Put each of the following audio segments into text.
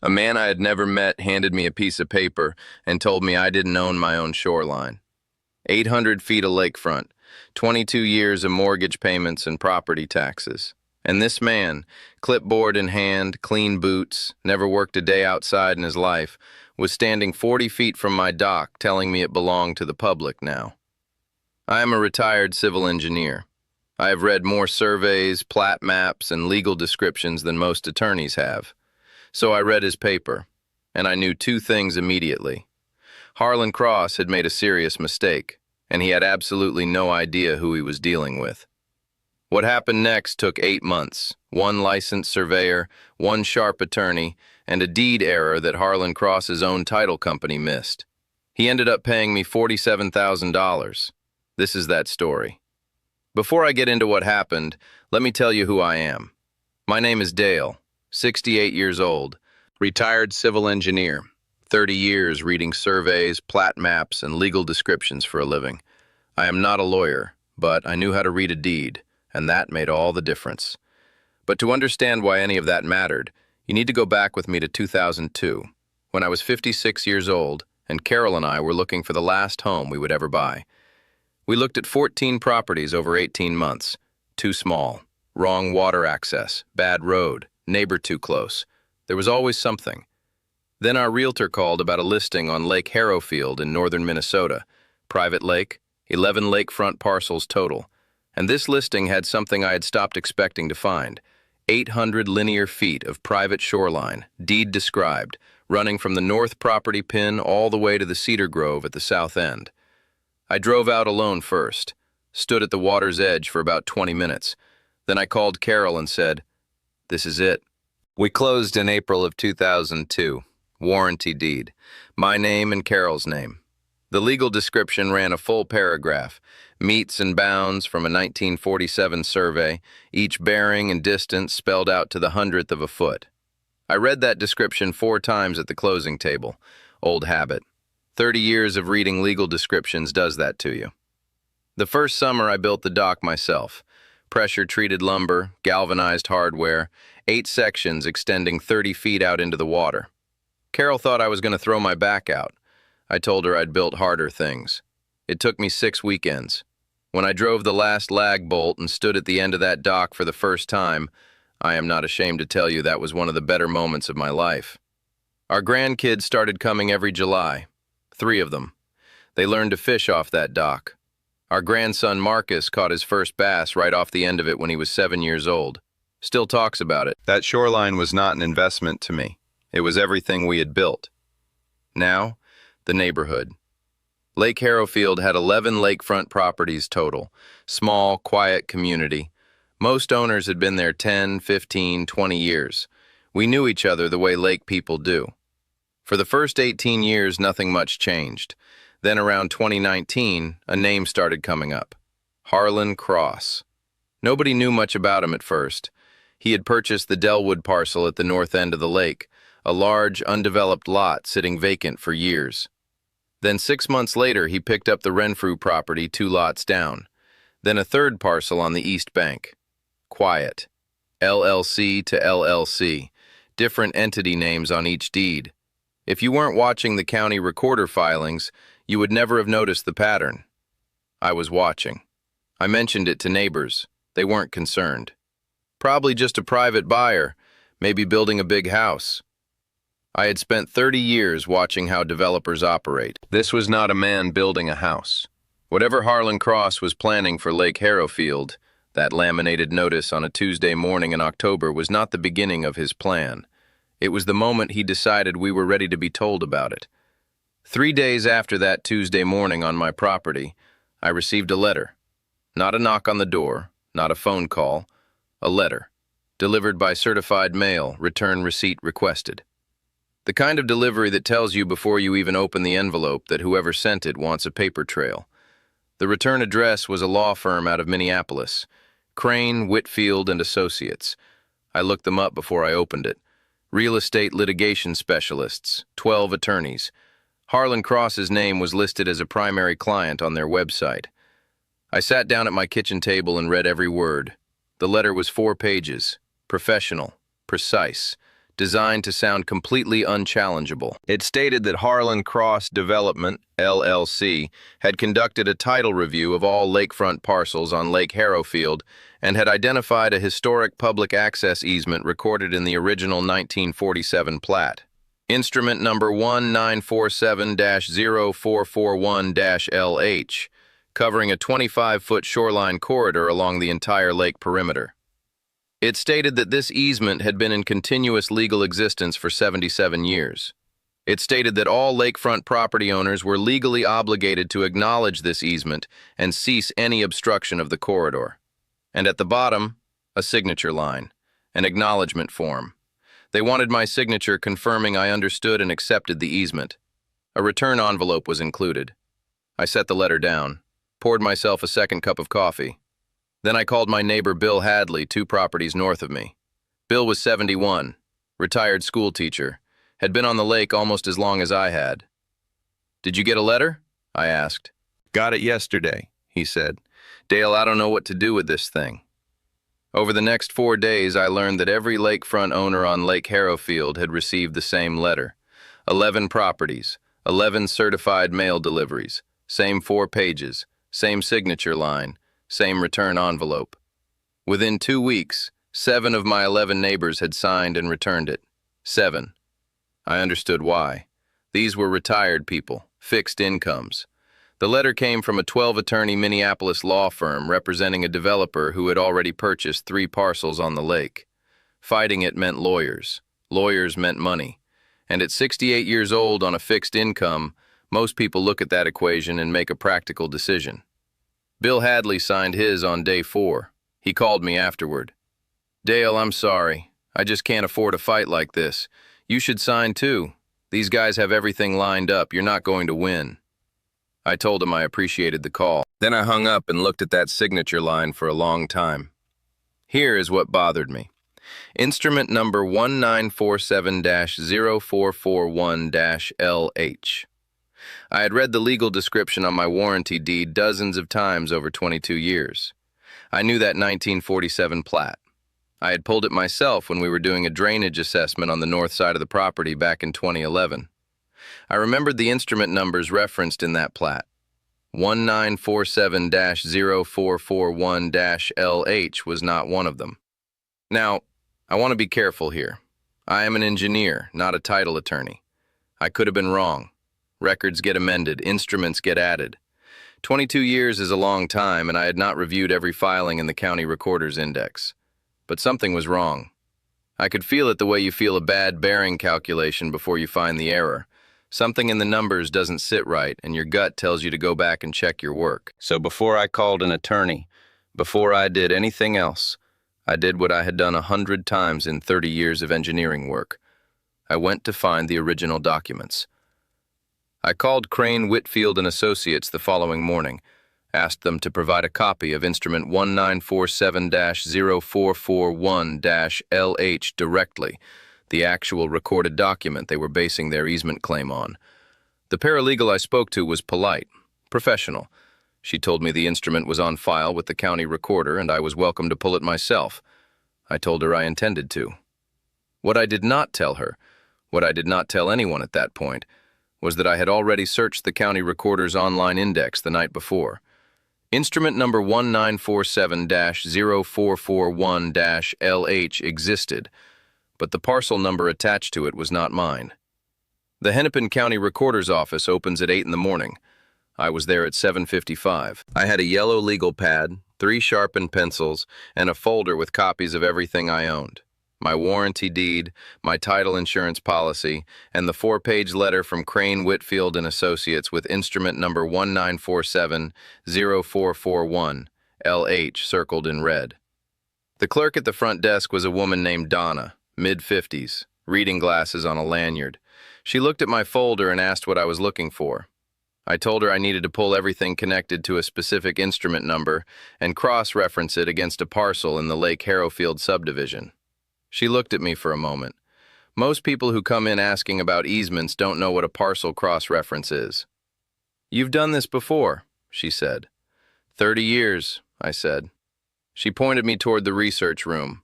A man I had never met handed me a piece of paper and told me I didn't own my own shoreline. 800 feet of lakefront, 22 years of mortgage payments and property taxes. And this man, clipboard in hand, clean boots, never worked a day outside in his life, was standing 40 feet from my dock telling me it belonged to the public now. I am a retired civil engineer. I have read more surveys, plat maps, and legal descriptions than most attorneys have. So I read his paper, and I knew two things immediately. Harlan Cross had made a serious mistake, and he had absolutely no idea who he was dealing with. What happened next took 8 months, one licensed surveyor, one sharp attorney, and a deed error that Harlan Cross's own title company missed. He ended up paying me $47,000. This is that story. Before I get into what happened, let me tell you who I am. My name is Dale, 68 years old, retired civil engineer, 30 years reading surveys, plat maps, and legal descriptions for a living. I am not a lawyer, but I knew how to read a deed, and that made all the difference. But to understand why any of that mattered, you need to go back with me to 2002, when I was 56 years old, and Carol and I were looking for the last home we would ever buy. We looked at 14 properties over 18 months. Too small, wrong water access, bad road, neighbor too close. There was always something. Then our realtor called about a listing on Lake Harrowfield in northern Minnesota. Private lake, 11 lakefront parcels total. And this listing had something I had stopped expecting to find. 800 linear feet of private shoreline, deed described, running from the north property pin all the way to the cedar grove at the south end. I drove out alone first, stood at the water's edge for about 20 minutes. Then I called Carol and said, "This is it." We closed in April of 2002. Warranty deed. My name and Carol's name. The legal description ran a full paragraph, meets and bounds from a 1947 survey, each bearing and distance spelled out to the hundredth of a foot. I read that description 4 times at the closing table. Old habit. 30 years of reading legal descriptions does that to you. The first summer I built the dock myself. Pressure-treated lumber, galvanized hardware, 8 sections extending 30 feet out into the water. Carol thought I was going to throw my back out. I told her I'd built harder things. It took me 6 weekends. When I drove the last lag bolt and stood at the end of that dock for the first time, I am not ashamed to tell you that was one of the better moments of my life. Our grandkids started coming every July. 3 of them. They learned to fish off that dock. Our grandson Marcus caught his first bass right off the end of it when he was 7 years old. Still talks about it. That shoreline was not an investment to me. It was everything we had built. Now, the neighborhood. Lake Harrowfield had 11 lakefront properties total. Small, quiet community. Most owners had been there 10, 15, 20 years. We knew each other the way lake people do. For the first 18 years, nothing much changed. Then around 2019, a name started coming up. Harlan Cross. Nobody knew much about him at first. He had purchased the Delwood parcel at the north end of the lake, a large, undeveloped lot sitting vacant for years. Then 6 months later, he picked up the Renfrew property 2 lots down. Then a third parcel on the east bank. Quiet. LLC to LLC. Different entity names on each deed. If you weren't watching the county recorder filings, you would never have noticed the pattern. I was watching. I mentioned it to neighbors. They weren't concerned. Probably just a private buyer, maybe building a big house. I had spent 30 years watching how developers operate. This was not a man building a house. Whatever Harlan Cross was planning for Lake Harrowfield, that laminated notice on a Tuesday morning in October was not the beginning of his plan. It was the moment he decided we were ready to be told about it. 3 days after that Tuesday morning on my property, I received a letter. Not a knock on the door, not a phone call, a letter. Delivered by certified mail, return receipt requested. The kind of delivery that tells you before you even open the envelope that whoever sent it wants a paper trail. The return address was a law firm out of Minneapolis, Crane, Whitfield, and Associates. I looked them up before I opened it. Real estate litigation specialists, 12 attorneys. Harlan Cross's name was listed as a primary client on their website. I sat down at my kitchen table and read every word. The letter was 4 pages, professional, precise, designed to sound completely unchallengeable. It stated that Harlan Cross Development, LLC, had conducted a title review of all lakefront parcels on Lake Harrowfield and had identified a historic public access easement recorded in the original 1947 plat. Instrument number 1947-0441-LH, covering a 25-foot shoreline corridor along the entire lake perimeter. It stated that this easement had been in continuous legal existence for 77 years. It stated that all lakefront property owners were legally obligated to acknowledge this easement and cease any obstruction of the corridor. And at the bottom, a signature line, an acknowledgement form. They wanted my signature confirming I understood and accepted the easement. A return envelope was included. I set the letter down, poured myself a second cup of coffee. Then I called my neighbor Bill Hadley, 2 properties north of me. Bill was 71, retired school teacher, had been on the lake almost as long as I had. "Did you get a letter?" I asked. "Got it yesterday," he said. "Dale, I don't know what to do with this thing." Over the next 4 days, I learned that every lakefront owner on Lake Harrowfield had received the same letter. 11 properties, 11 certified mail deliveries, same 4 pages, same signature line, same return envelope. Within 2 weeks, 7 of my 11 neighbors had signed and returned it. 7. I understood why. These were retired people, fixed incomes. The letter came from a 12-attorney Minneapolis law firm representing a developer who had already purchased 3 parcels on the lake. Fighting it meant lawyers. Lawyers meant money. And at 68 years old on a fixed income, most people look at that equation and make a practical decision. Bill Hadley signed his on day 4. He called me afterward. "Dale, I'm sorry. I just can't afford a fight like this. You should sign too. These guys have everything lined up. You're not going to win." I told him I appreciated the call. Then I hung up and looked at that signature line for a long time. Here is what bothered me. Instrument number 1947-0441-LH. I had read the legal description on my warranty deed dozens of times over 22 years. I knew that 1947 plat. I had pulled it myself when we were doing a drainage assessment on the north side of the property back in 2011. I remembered the instrument numbers referenced in that plat. 1947-0441-LH was not one of them. Now, I want to be careful here. I am an engineer, not a title attorney. I could have been wrong. Records get amended, instruments get added. 22 years is a long time, and I had not reviewed every filing in the county recorder's index. But something was wrong. I could feel it the way you feel a bad bearing calculation before you find the error. Something in the numbers doesn't sit right, and your gut tells you to go back and check your work. So before I called an attorney, before I did anything else, I did what I had done 100 times in 30 years of engineering work. I went to find the original documents. I called Crane, Whitfield & Associates the following morning, asked them to provide a copy of Instrument 1947-0441-LH directly, the actual recorded document they were basing their easement claim on. The paralegal I spoke to was polite, professional. She told me the instrument was on file with the county recorder and I was welcome to pull it myself. I told her I intended to. What I did not tell her, what I did not tell anyone at that point, was that I had already searched the county recorder's online index the night before. Instrument number 1947-0441-LH existed, but the parcel number attached to it was not mine. The Hennepin County Recorder's office opens at 8 in the morning. I was there at 7:55. I had a yellow legal pad, 3 sharpened pencils, and a folder with copies of everything I owned. My warranty deed, my title insurance policy, and the 4-page letter from Crane, Whitfield & Associates with instrument number 1947-0441-LH circled in red. The clerk at the front desk was a woman named Donna, mid-50s, reading glasses on a lanyard. She looked at my folder and asked what I was looking for. I told her I needed to pull everything connected to a specific instrument number and cross-reference it against a parcel in the Lake Harrowfield subdivision. She looked at me for a moment. Most people who come in asking about easements don't know what a parcel cross-reference is. "You've done this before," she said. 30 years, I said. She pointed me toward the research room.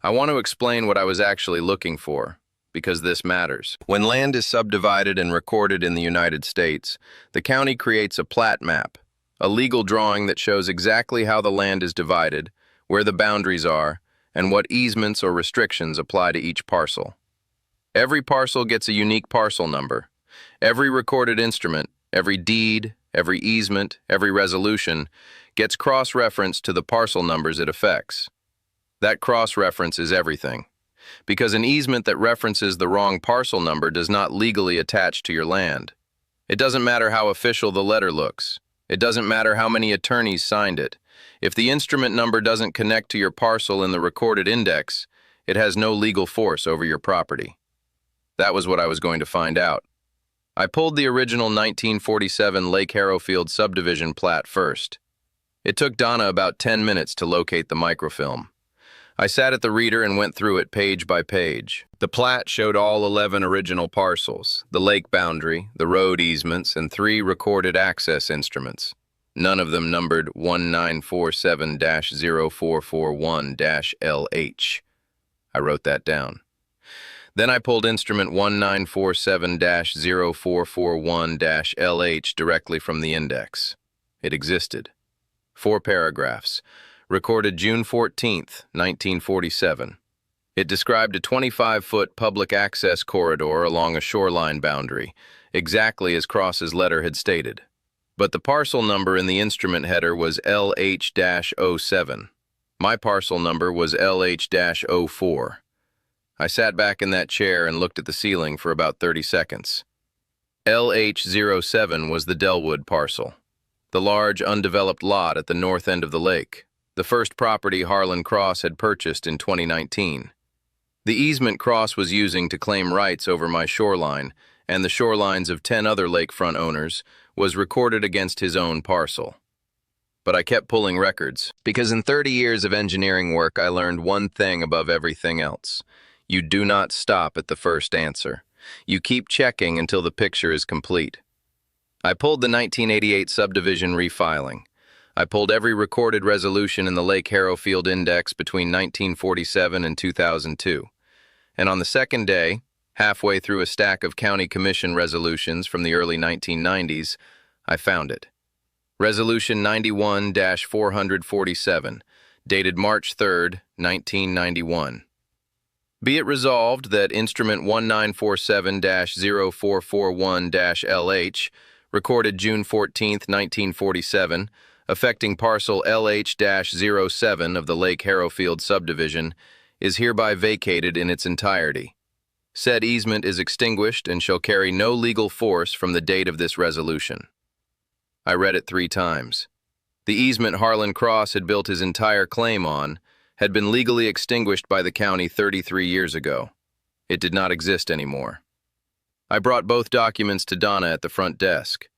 I want to explain what I was actually looking for. because this matters. When land is subdivided and recorded in the United States, the county creates a plat map, a legal drawing that shows exactly how the land is divided, where the boundaries are, and what easements or restrictions apply to each parcel. Every parcel gets a unique parcel number. Every recorded instrument, every deed, every easement, every resolution gets cross-referenced to the parcel numbers it affects. That cross-reference is everything, because an easement that references the wrong parcel number does not legally attach to your land. It doesn't matter how official the letter looks. It doesn't matter how many attorneys signed it. If the instrument number doesn't connect to your parcel in the recorded index, it has no legal force over your property. That was what I was going to find out. I pulled the original 1947 Lake Harrowfield subdivision plat first. It took Donna about 10 minutes to locate the microfilm. I sat at the reader and went through it page by page. The plat showed all 11 original parcels, the lake boundary, the road easements, and 3 recorded access instruments. None of them numbered 1947-0441-LH. I wrote that down. Then I pulled instrument 1947-0441-LH directly from the index. It existed. 4 paragraphs, recorded June 14, 1947. It described a 25-foot public access corridor along a shoreline boundary, exactly as Cross's letter had stated. But the parcel number in the instrument header was LH-07. My parcel number was LH-04. I sat back in that chair and looked at the ceiling for about 30 seconds. LH-07 was the Delwood parcel, the large undeveloped lot at the north end of the lake, the first property Harlan Cross had purchased in 2019. The easement Cross was using to claim rights over my shoreline and the shorelines of 10 other lakefront owners was recorded against his own parcel. But I kept pulling records, because in 30 years of engineering work I learned one thing above everything else. You do not stop at the first answer. You keep checking until the picture is complete. I pulled the 1988 subdivision refiling. I pulled every recorded resolution in the Lake Harrowfield Index between 1947 and 2002. And on the second day, halfway through a stack of county commission resolutions from the early 1990s, I found it. Resolution 91-447, dated March 3, 1991. Be it resolved that Instrument 1947-0441-LH, recorded June 14, 1947, affecting parcel LH-07 of the Lake Harrowfield subdivision, is hereby vacated in its entirety. Said easement is extinguished and shall carry no legal force from the date of this resolution. I read it 3 times. The easement Harlan Cross had built his entire claim on had been legally extinguished by the county 33 years ago. It did not exist anymore. I brought both documents to Donna at the front desk,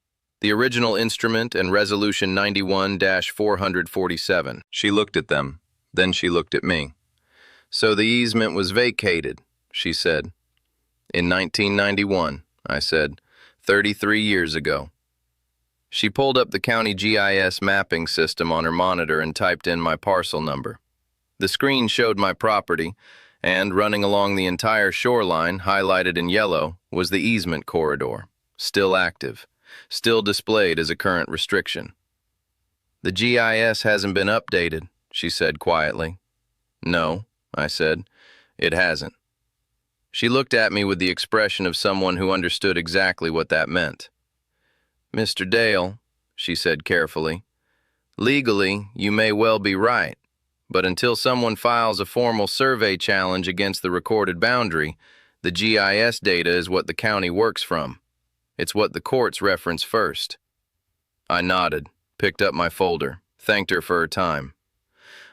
the original instrument and Resolution 91-447. She looked at them, then she looked at me. So the easement was vacated, she said. In 1991, I said, 33 years ago. She pulled up the county GIS mapping system on her monitor and typed in my parcel number. The screen showed my property, and running along the entire shoreline, highlighted in yellow, was the easement corridor, still active, still displayed as a current restriction. The GIS hasn't been updated, she said quietly. No, I said, it hasn't. She looked at me with the expression of someone who understood exactly what that meant. Mr. Dale, she said carefully, legally, you may well be right. But until someone files a formal survey challenge against the recorded boundary, the GIS data is what the county works from. It's what the courts reference first. I nodded, picked up my folder, thanked her for her time.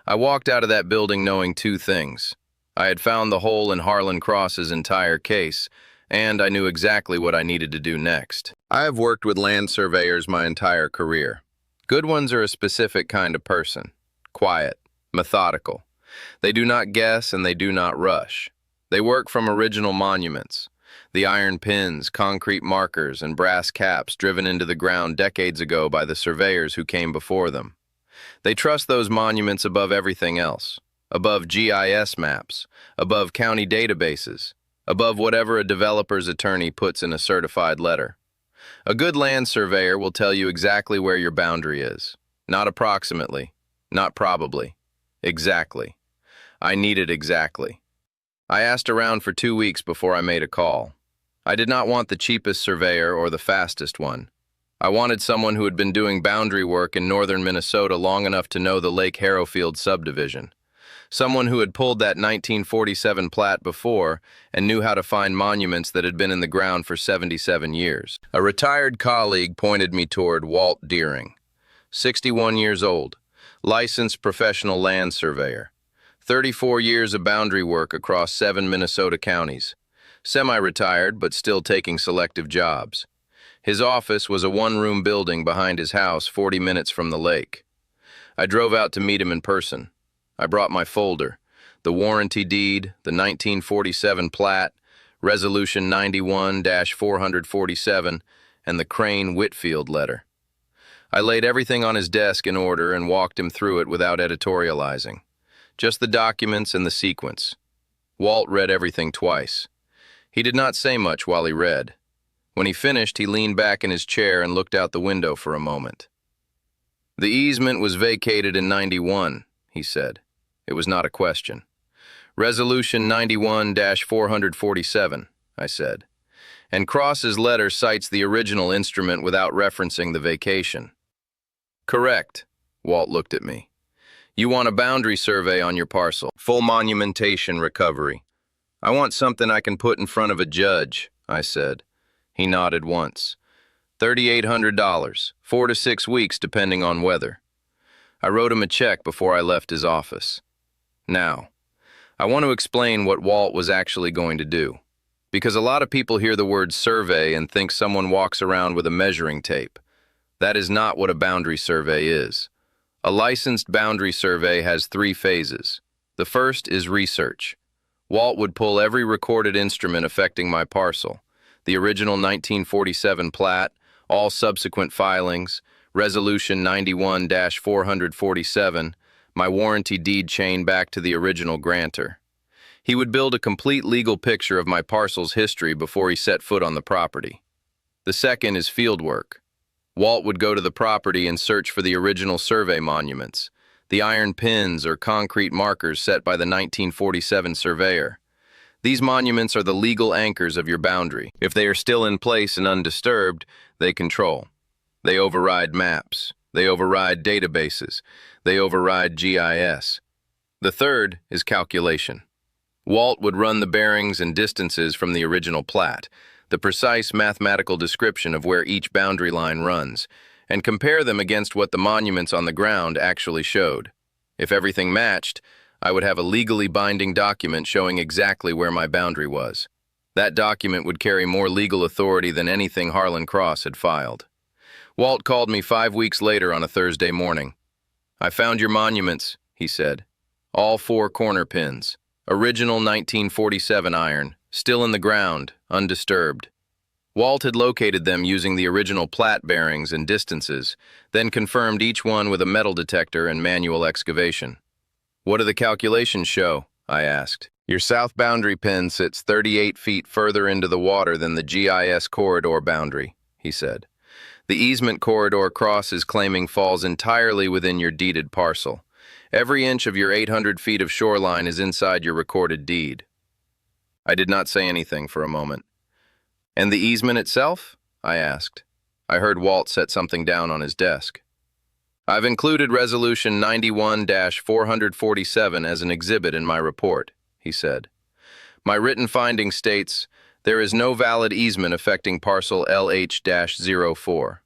I walked out of that building knowing 2 things. I had found the hole in Harlan Cross's entire case, and I knew exactly what I needed to do next. I have worked with land surveyors my entire career. Good ones are a specific kind of person, quiet, methodical. They do not guess and they do not rush. They work from original monuments, the iron pins, concrete markers, and brass caps driven into the ground decades ago by the surveyors who came before them. They trust those monuments above everything else, above GIS maps, above county databases. above whatever a developer's attorney puts in a certified letter. A good land surveyor will tell you exactly where your boundary is. Not approximately, not probably. Exactly. I need it exactly. I asked around for 2 weeks before I made a call. I did not want the cheapest surveyor or the fastest one. I wanted someone who had been doing boundary work in northern Minnesota long enough to know the Lake Harrowfield subdivision. Someone who had pulled that 1947 plat before and knew how to find monuments that had been in the ground for 77 years. A retired colleague pointed me toward Walt Deering, 61 years old, licensed professional land surveyor, 34 years of boundary work across 7 Minnesota counties, semi-retired but still taking selective jobs. His office was a one-room building behind his house 40 minutes from the lake. I drove out to meet him in person. I brought my folder, the warranty deed, the 1947 plat, Resolution 91-447, and the Crane-Whitfield letter. I laid everything on his desk in order and walked him through it without editorializing. Just the documents and the sequence. Walt read everything twice. He did not say much while he read. When he finished, he leaned back in his chair and looked out the window for a moment. The easement was vacated in 91, he said. It was not a question. Resolution 91-447, I said. And Cross's letter cites the original instrument without referencing the vacation. Correct. Walt looked at me. You want a boundary survey on your parcel, full monumentation recovery. I want something I can put in front of a judge, I said. He nodded once. $3,800, 4 to 6 weeks depending on weather. I wrote him a check before I left his office. Now, I want to explain what Walt was actually going to do, because a lot of people hear the word survey and think someone walks around with a measuring tape. That is not what a boundary survey is. A licensed boundary survey has 3 phases. The first is research. Walt would pull every recorded instrument affecting my parcel, the original 1947 plat, all subsequent filings, Resolution 91-447, my warranty deed chain back to the original grantor. He would build a complete legal picture of my parcel's history before he set foot on the property. The second is field work. Walt would go to the property and search for the original survey monuments, the iron pins or concrete markers set by the 1947 surveyor. These monuments are the legal anchors of your boundary. If they are still in place and undisturbed, they control. They override maps. They override databases. They override GIS. The third is calculation. Walt would run the bearings and distances from the original plat, the precise mathematical description of where each boundary line runs, and compare them against what the monuments on the ground actually showed. If everything matched, I would have a legally binding document showing exactly where my boundary was. That document would carry more legal authority than anything Harlan Cross had filed. Walt called me 5 weeks later on a Thursday morning. I found your monuments, he said. All 4 corner pins. Original 1947 iron, still in the ground, undisturbed. Walt had located them using the original plat bearings and distances, then confirmed each one with a metal detector and manual excavation. What do the calculations show? I asked. Your south boundary pin sits 38 feet further into the water than the GIS corridor boundary, he said. The easement corridor Cross is claiming falls entirely within your deeded parcel. Every inch of your 800 feet of shoreline is inside your recorded deed. I did not say anything for a moment. And the easement itself? I asked. I heard Walt set something down on his desk. I've included Resolution 91-447 as an exhibit in my report, he said. My written finding states, there is no valid easement affecting parcel LH-04.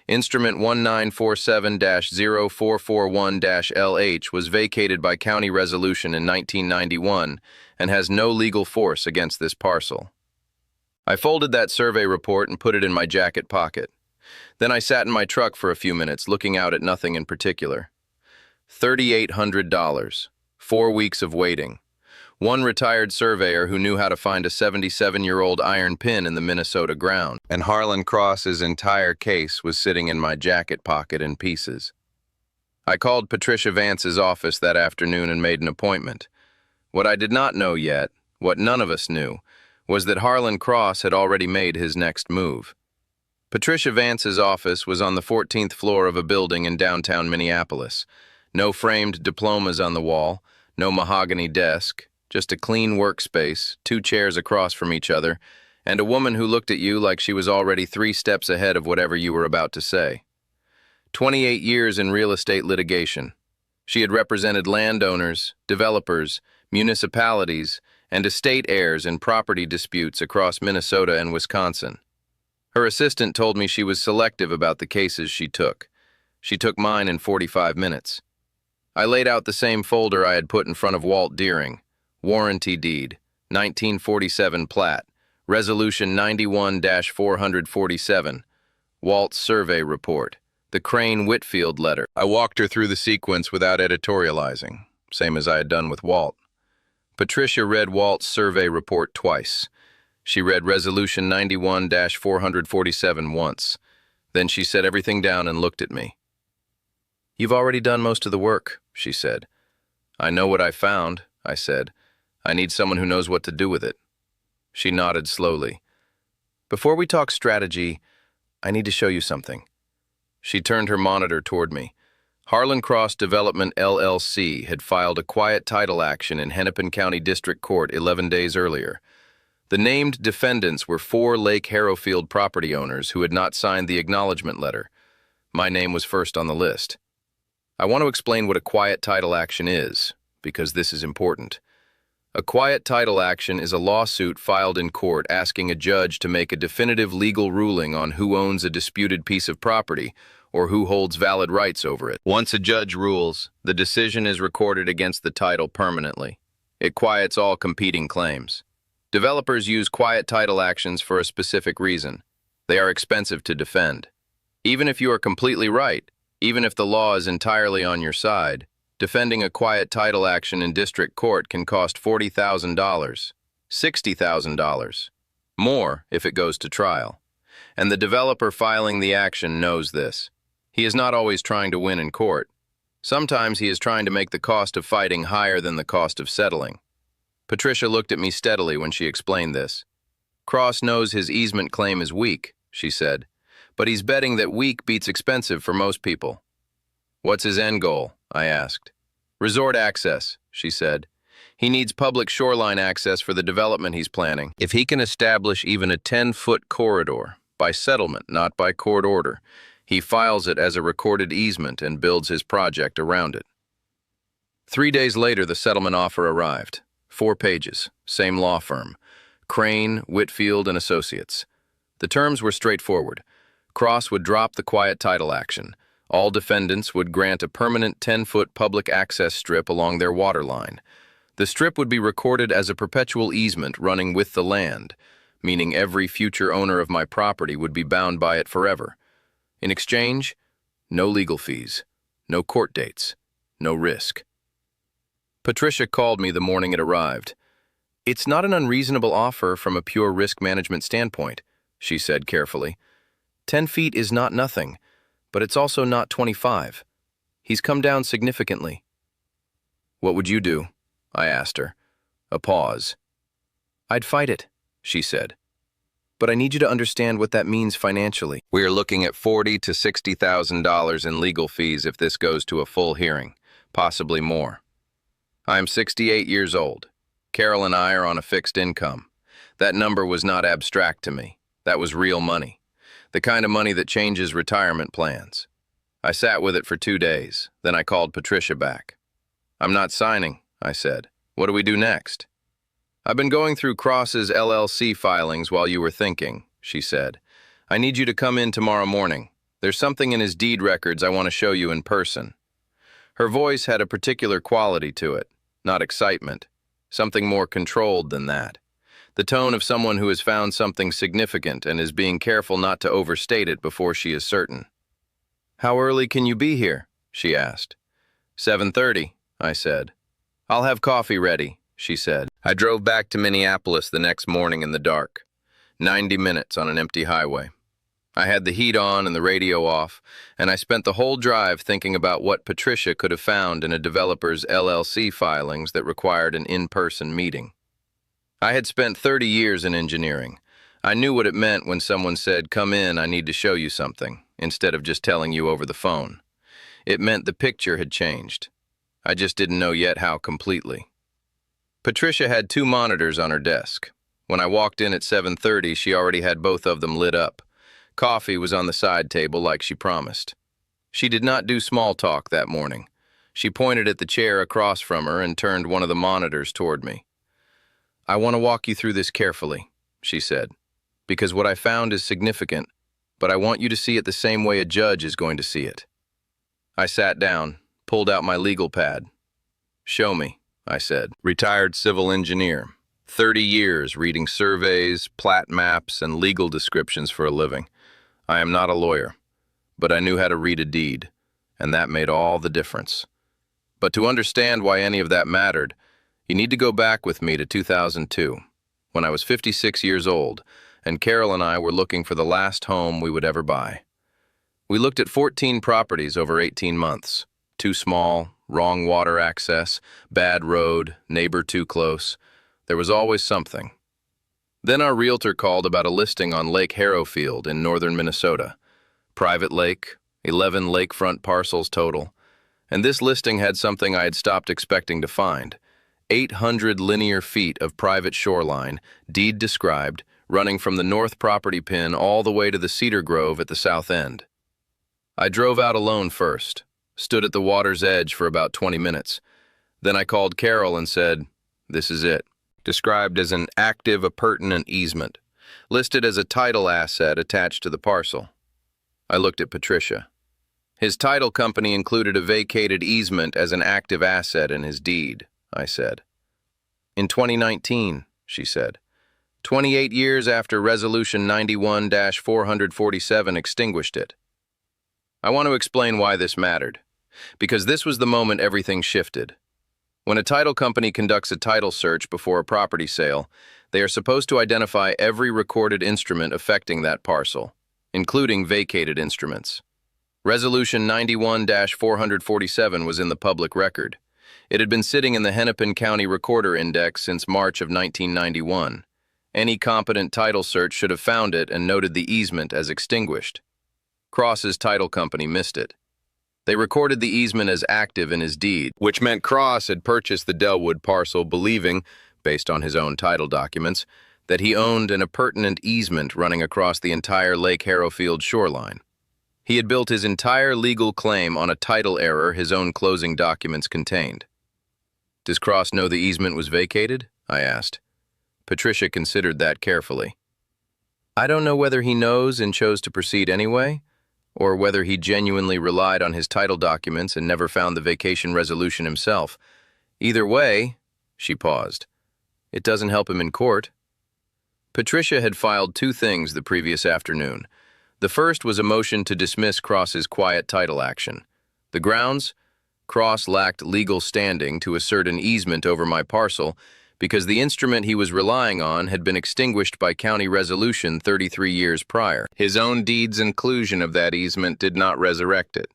Instrument 1947-0441-LH was vacated by county resolution in 1991 and has no legal force against this parcel. I folded that survey report and put it in my jacket pocket. Then I sat in my truck for a few minutes, looking out at nothing in particular. $3,800, 4 weeks of waiting. One retired surveyor who knew how to find a 77-year-old iron pin in the Minnesota ground, and Harlan Cross's entire case was sitting in my jacket pocket in pieces. I called Patricia Vance's office that afternoon and made an appointment. What I did not know yet, what none of us knew, was that Harlan Cross had already made his next move. Patricia Vance's office was on the 14th floor of a building in downtown Minneapolis. No framed diplomas on the wall, no mahogany desk, just a clean workspace, 2 chairs across from each other, and a woman who looked at you like she was already 3 steps ahead of whatever you were about to say. 28 years in real estate litigation. She had represented landowners, developers, municipalities, and estate heirs in property disputes across Minnesota and Wisconsin. Her assistant told me she was selective about the cases she took. She took mine in 45 minutes. I laid out the same folder I had put in front of Walt Deering. Warranty deed, 1947 plat, resolution 91-447, Walt's survey report, the Crane-Whitfield letter. I walked her through the sequence without editorializing, same as I had done with Walt. Patricia read Walt's survey report twice. She read resolution 91-447 once. Then she set everything down and looked at me. "You've already done most of the work," she said. "I know what I found," I said. "I need someone who knows what to do with it." She nodded slowly. "Before we talk strategy, I need to show you something." She turned her monitor toward me. Harlan Cross Development LLC had filed a quiet title action in Hennepin County District Court 11 days earlier. The named defendants were 4 Lake Harrowfield property owners who had not signed the acknowledgement letter. My name was first on the list. I want to explain what a quiet title action is, because this is important. A quiet title action is a lawsuit filed in court asking a judge to make a definitive legal ruling on who owns a disputed piece of property or who holds valid rights over it. Once a judge rules, the decision is recorded against the title permanently. It quiets all competing claims. Developers use quiet title actions for a specific reason. They are expensive to defend. Even if you are completely right, even if the law is entirely on your side, defending a quiet title action in district court can cost $40,000, $60,000, more if it goes to trial. And the developer filing the action knows this. He is not always trying to win in court. Sometimes he is trying to make the cost of fighting higher than the cost of settling. Patricia looked at me steadily when she explained this. "Cross knows his easement claim is weak," she said, "but he's betting that weak beats expensive for most people." "What's his end goal?" I asked. "Resort access," she said. "He needs public shoreline access for the development he's planning. If he can establish even a 10-foot corridor, by settlement, not by court order, he files it as a recorded easement and builds his project around it." 3 days later, the settlement offer arrived. 4 pages, same law firm, Crane, Whitfield, and Associates. The terms were straightforward. Cross would drop the quiet title action. All defendants would grant a permanent 10-foot public access strip along their water line. The strip would be recorded as a perpetual easement running with the land, meaning every future owner of my property would be bound by it forever. In exchange, no legal fees, no court dates, no risk. Patricia called me the morning it arrived. "It's not an unreasonable offer from a pure risk management standpoint," she said carefully. 10 feet is not nothing, but it's also not 25. He's come down significantly." "What would you do?" I asked her. A pause. "I'd fight it," she said. "But I need you to understand what that means financially. We are looking at $40,000 to $60,000 in legal fees if this goes to a full hearing, possibly more. I am 68 years old. Carol and I are on a fixed income. That number was not abstract to me. That was real money. The kind of money that changes retirement plans. I sat with it for 2 days. Then I called Patricia back. "I'm not signing," I said. "What do we do next?" "I've been going through Cross's LLC filings while you were thinking," she said. "I need you to come in tomorrow morning. There's something in his deed records I want to show you in person." Her voice had a particular quality to it, not excitement, something more controlled than that. The tone of someone who has found something significant and is being careful not to overstate it before she is certain. "How early can you be here?" she asked. 7:30, I said. "I'll have coffee ready," she said. I drove back to Minneapolis the next morning in the dark. 90 minutes on an empty highway. I had the heat on and the radio off, and I spent the whole drive thinking about what Patricia could have found in a developer's LLC filings that required an in-person meeting. I had spent 30 years in engineering. I knew what it meant when someone said, "Come in, I need to show you something," instead of just telling you over the phone. It meant the picture had changed. I just didn't know yet how completely. Patricia had two monitors on her desk. When I walked in at 7:30, she already had both of them lit up. Coffee was on the side table like she promised. She did not do small talk that morning. She pointed at the chair across from her and turned one of the monitors toward me. "I want to walk you through this carefully," she said, "because what I found is significant, but I want you to see it the same way a judge is going to see it." I sat down, pulled out my legal pad. "Show me," I said. "Retired civil engineer. 30 years reading surveys, plat maps, and legal descriptions for a living. I am not a lawyer, but I knew how to read a deed, and that made all the difference. But to understand why any of that mattered, you need to go back with me to 2002, when I was 56 years old, and Carol and I were looking for the last home we would ever buy. We looked at 14 properties over 18 months. Too small, wrong water access, bad road, neighbor too close. There was always something. Then our realtor called about a listing on Lake Harrowfield in northern Minnesota. Private lake, 11 lakefront parcels total. And this listing had something I had stopped expecting to find. 800 linear feet of private shoreline, deed described, running from the north property pin all the way to the cedar grove at the south end. I drove out alone first, stood at the water's edge for about 20 minutes. Then I called Carol and said, "This is it." Described as an active appurtenant easement, listed as a title asset attached to the parcel. I looked at Patricia. "His title company included a vacated easement as an active asset in his deed," I said. "In 2019, she said. 28 years after Resolution 91-447 extinguished it. I want to explain why this mattered, because this was the moment everything shifted. When a title company conducts a title search before a property sale, they are supposed to identify every recorded instrument affecting that parcel, including vacated instruments. Resolution 91-447 was in the public record. It had been sitting in the Hennepin County Recorder Index since March of 1991. Any competent title search should have found it and noted the easement as extinguished. Cross's title company missed it. They recorded the easement as active in his deed, which meant Cross had purchased the Delwood parcel believing, based on his own title documents, that he owned an appurtenant easement running across the entire Lake Harrowfield shoreline. He had built his entire legal claim on a title error his own closing documents contained. "Does Cross know the easement was vacated?" I asked. Patricia considered that carefully. "I don't know whether he knows and chose to proceed anyway, or whether he genuinely relied on his title documents and never found the vacation resolution himself. Either way," she paused, "it doesn't help him in court." Patricia had filed two things the previous afternoon. The first was a motion to dismiss Cross's quiet title action. The grounds? Cross lacked legal standing to assert an easement over my parcel because the instrument he was relying on had been extinguished by county resolution 33 years prior. His own deed's inclusion of that easement did not resurrect it.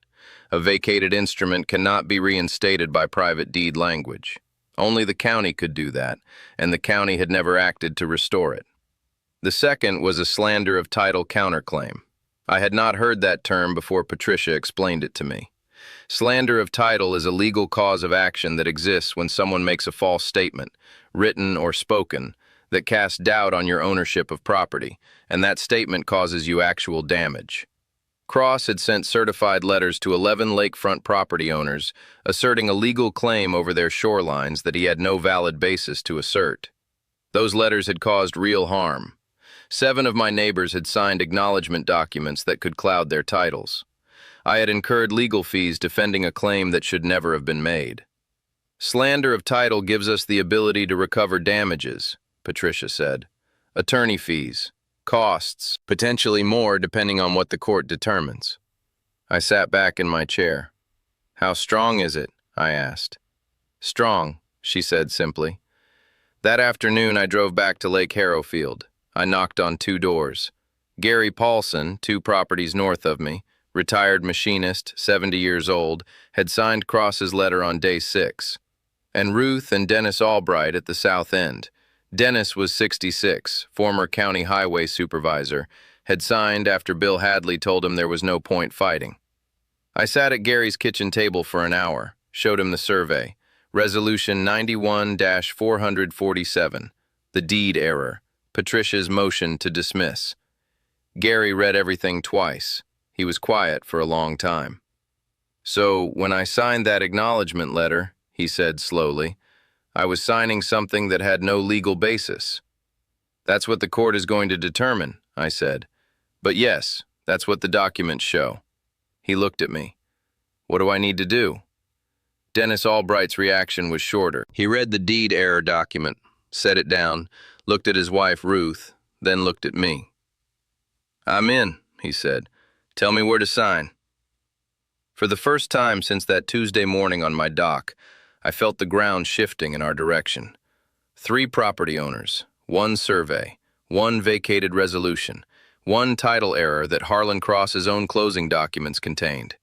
A vacated instrument cannot be reinstated by private deed language. Only the county could do that, and the county had never acted to restore it. The second was a slander of title counterclaim. I had not heard that term before Patricia explained it to me. Slander of title is a legal cause of action that exists when someone makes a false statement, written or spoken, that casts doubt on your ownership of property, and that statement causes you actual damage. Cross had sent certified letters to 11 lakefront property owners asserting a legal claim over their shorelines that he had no valid basis to assert. Those letters had caused real harm. 7 of my neighbors had signed acknowledgement documents that could cloud their titles. I had incurred legal fees defending a claim that should never have been made. "Slander of title gives us the ability to recover damages," Patricia said. "Attorney fees, costs, potentially more depending on what the court determines." I sat back in my chair. "How strong is it?" I asked. "Strong," she said simply. That afternoon I drove back to Lake Harrowfield. I knocked on 2 doors. Gary Paulson, 2 properties north of me, retired machinist, 70 years old, had signed Cross's letter on day 6. And Ruth and Dennis Albright at the south end, Dennis was 66, former county highway supervisor, had signed after Bill Hadley told him there was no point fighting. I sat at Gary's kitchen table for an hour, showed him the survey. Resolution 91-447, the deed error, Patricia's motion to dismiss. Gary read everything twice. He was quiet for a long time. So, when I signed that acknowledgement letter, he said slowly, I was signing something that had no legal basis. That's what the court is going to determine, I said. But yes, that's what the documents show. He looked at me. What do I need to do? Dennis Albright's reaction was shorter. He read the deed error document, set it down, looked at his wife, Ruth, then looked at me. I'm in, he said. Tell me where to sign. For the first time since that Tuesday morning on my dock, I felt the ground shifting in our direction. 3 property owners, 1 survey, 1 vacated resolution, 1 title error that Harlan Cross's own closing documents contained.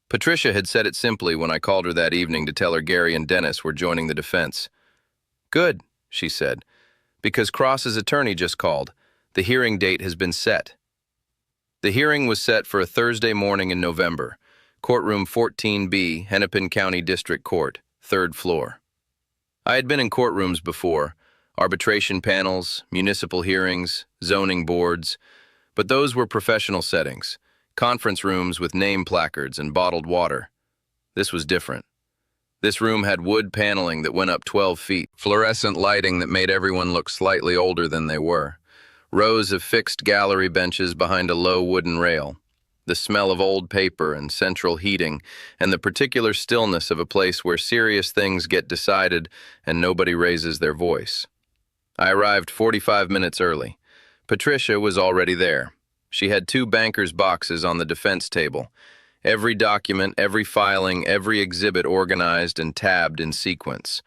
Patricia had said it simply when I called her that evening to tell her Gary and Dennis were joining the defense. Good, she said, because Cross's attorney just called. The hearing date has been set. The hearing was set for a Thursday morning in November. Courtroom 14B, Hennepin County District Court, 3rd floor. I had been in courtrooms before, arbitration panels, municipal hearings, zoning boards, but those were professional settings, conference rooms with name placards and bottled water. This was different. This room had wood paneling that went up 12 feet, fluorescent lighting that made everyone look slightly older than they were, rows of fixed gallery benches behind a low wooden rail, the smell of old paper and central heating, and the particular stillness of a place where serious things get decided and nobody raises their voice. I arrived 45 minutes early. Patricia was already there. She had 2 banker's boxes on the defense table. Every document, every filing, every exhibit organized and tabbed in sequence.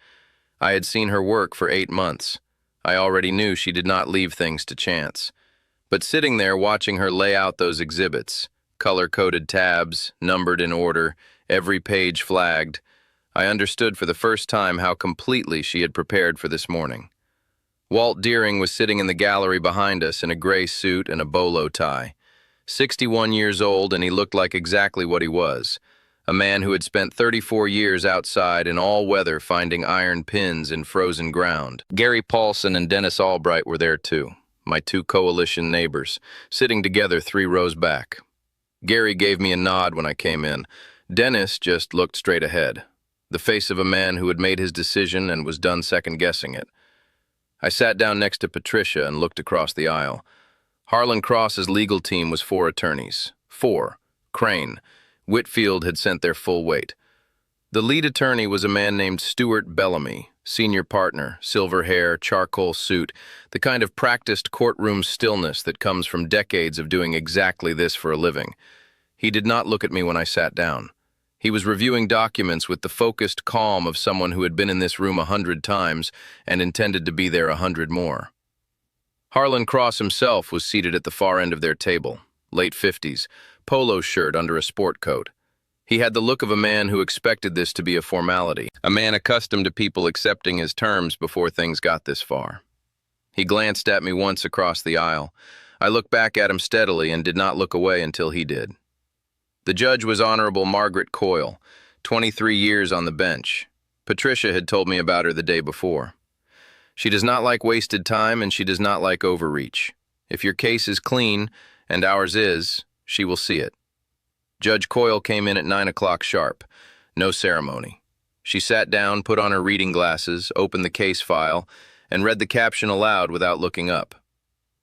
I had seen her work for 8 months. I already knew she did not leave things to chance. But sitting there watching her lay out those exhibits, color-coded tabs, numbered in order, every page flagged, I understood for the first time how completely she had prepared for this morning. Walt Deering was sitting in the gallery behind us in a gray suit and a bolo tie. 61 years old, and he looked like exactly what he was, a man who had spent 34 years outside in all weather finding iron pins in frozen ground. Gary Paulson and Dennis Albright were there too, my 2 coalition neighbors, sitting together 3 rows back. Gary gave me a nod when I came in. Dennis just looked straight ahead, the face of a man who had made his decision and was done second-guessing it. I sat down next to Patricia and looked across the aisle. Harlan Cross's legal team was 4 attorneys. 4. Crane. Whitfield had sent their full weight. The lead attorney was a man named Stuart Bellamy, senior partner, silver hair, charcoal suit, the kind of practiced courtroom stillness that comes from decades of doing exactly this for a living. He did not look at me when I sat down. He was reviewing documents with the focused calm of someone who had been in this room 100 times and intended to be there 100 more. Harlan Cross himself was seated at the far end of their table, late 50s, polo shirt under a sport coat. He had the look of a man who expected this to be a formality, a man accustomed to people accepting his terms before things got this far. He glanced at me once across the aisle. I looked back at him steadily and did not look away until he did. The judge was Honorable Margaret Coyle, 23 years on the bench. Patricia had told me about her the day before. She does not like wasted time, and she does not like overreach. If your case is clean, and ours is, she will see it. Judge Coyle came in at 9 o'clock sharp. No ceremony. She sat down, put on her reading glasses, opened the case file, and read the caption aloud without looking up.